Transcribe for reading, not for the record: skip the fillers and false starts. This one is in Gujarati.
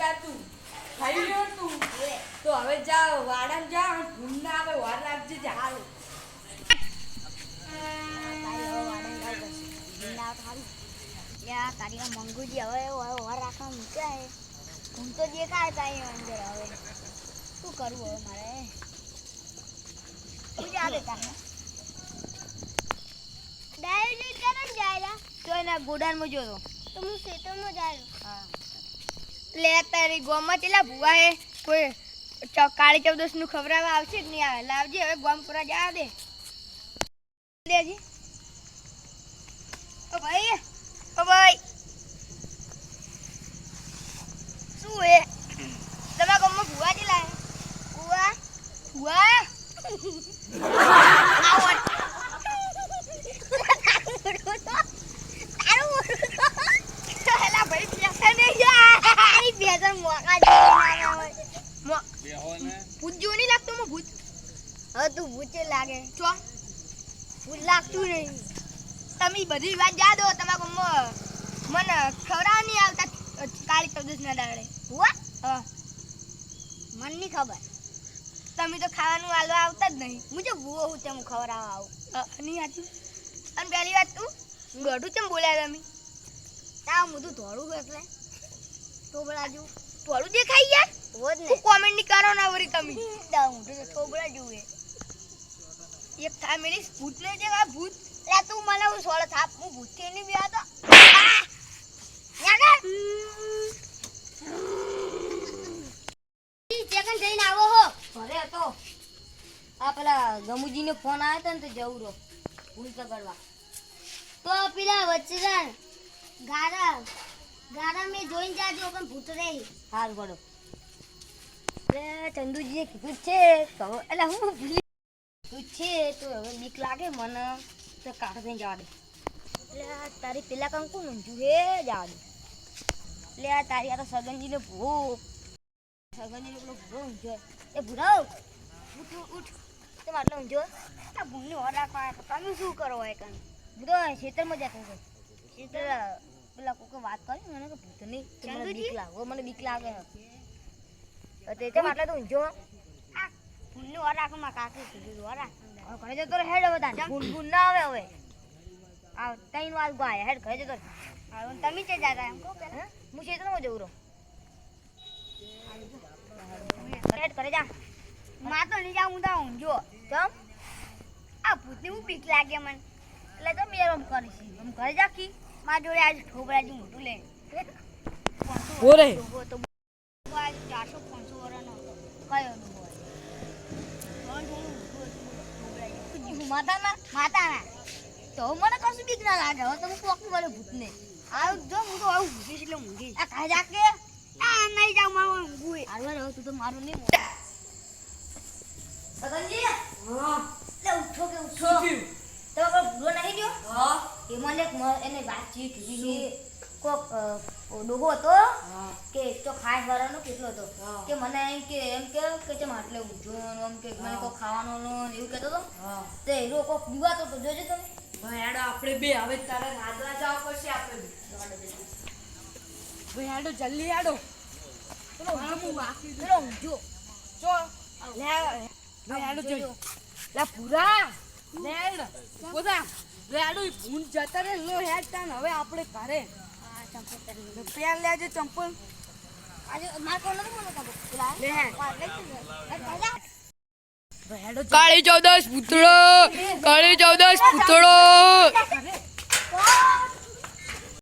જા તું ખાઈ લ્યો તું તો હવે જા વાડામાં જા ભૂંડ આવે વાર રાખજે જા હારું તારી મંગુજી હવે વાર રાખવા મૂક્યા હે હું તો દેખાય તારી અંદર હવે શું કરવું હવે મારે શું જા દેતા ડાયરેક્ટ કરે જાય તો એના ગોડાનમાં જોતો તો હું ખેતરમાં જાય હા લે તારી ગોમાં ચેલા ભૂવા હે કોઈ કાળી ચૌદસ નું ખબરાવા આવશે કે નહીં આવે લાવજે હવે ગોમ પૂરા જા દે દેજી ઓ ભાઈ શું હે તમારા ગામમાં ભૂવા ચેલા હે ભૂવા ભૂવા ભૂત નહીં લાગતું હું ભૂત હવે તું ભૂત લાગે છો ભૂત લાગતું નહીં તમે બધી વાત જા દો તમારા મને ખવડાવ નહીં આવતા કાળી ચૌદસ ના દાડે હા મને નહીં ખબર તમે તો ખાવાનું હાલવા આવતા જ નહીં હું જો ભૂવો હું તેમ ખવડાવવા આવું નહીં આતી અને પહેલી વાત તું ગઢું કેમ બોલ્યા તમે તાવ બધું ધોળું એટલે ટોબળા જેવું ધોળું દેખાઈ યાર હોત ને કોમેન્ટ ની કરો ના વરી તમે તાવ હું તો ટોબળા જેવું હે એક થા મેરી ભૂત ને જે આ ભૂત લે તું મને હું સોળ થાપ હું ભૂત થી ની બેહા તો યાગર ચેકન જઈને આવો હો ભલે હતો આ પેલા ગમુજી નો ફોન આવ્યો તો ને તો જવું રો ભૂલ પકડવા તો પેલા વચ્ચે ગારા મે જોઈન જાજો પણ ભૂત રહી હાર પડો લે ચંદુજીએ કીધું છે તો એટલે હું ભૂલી તું છે તો હવે બીક લાગે મને તો કાઢ દઈ જવા દે એટલે તારી પેલા કંકુ ઊંધું હે જવા દે એટલે આ તારી આ તો સગનજી ને ભૂ સગનજી નો ભૂ ઊંધો એ ભૂરાવ ઉઠ ઉઠ તે માટલો ઊંધો આ ભૂને ઓર રાખવા તમે શું કરો હોય કન ભૂરો ખેતરમાં જતો છે ખેતર પેલા કોકે વાત કરી મને કે ભૂત નહીં મને બીક લાગે તે માટલા તો ઊંધો આ ભૂને ઓર રાખો માં કાકી કીધું ઓર રાખ ઘરે જતો હેડ હવે તાન ભૂન ના આવે હવે આ તૈન વાત ગાય હેડ ઘરે જતો હવે તમે ચે જાતા એમ કહો પેલા હું ખેતરમાં જઉં રો હેડ ઘરે જા માં તો નહીં જાઉં તો ઊંઝો ચમ આ ભૂતની હું બીક લાગે મને એટલે તો મેં એમ કરીશ એમ ઘરે જાકી મારા જોડે આજ ઠોબરાજી મોટું લે ઓરે તો 400-500 વર્ષનો કયો માતાના તો મને કશું બીક ના લાગે હવે તમે પોકી મને ભૂતને આવ જો હું તો આવું ભૂતીશ એટલે ઊંઘી આ કાઈ જાકે આ નહીં જાવ મારું ઊંઘું હારવા રહો તું તો મારું નહીં સગનજી હા લે ઉઠો કે ઉઠો તો ભૂલો નહીં ગયો હા એ મને એને વાતચીત કીધી કોક ડોગો હતો કે તો ખાસ વાળાનો કેટલો હતો કે મને એમ કે ચમ આટલે ઊંઝો એમ કે મને કોઈ ખાવાનું એવું કહેતો હતો તે હીરો કોક દીવાતો તો જોજો તમે ભયાડો આપણે બે હવે તારે રાધવા જવા પડશે આપણે ભયાડો જલ્દી આડો પેલો ઊંઝો ચો લે ભયાડો જો લા પૂરા લેડ બોધા લેડો ભૂન જતા રે લો હેડ તાન હવે આપણે ઘરે પેન લેજે ચંપલ આજે માર કોણ નથી બોલતો લે હેડ કાળી ચૌદસ પુતળો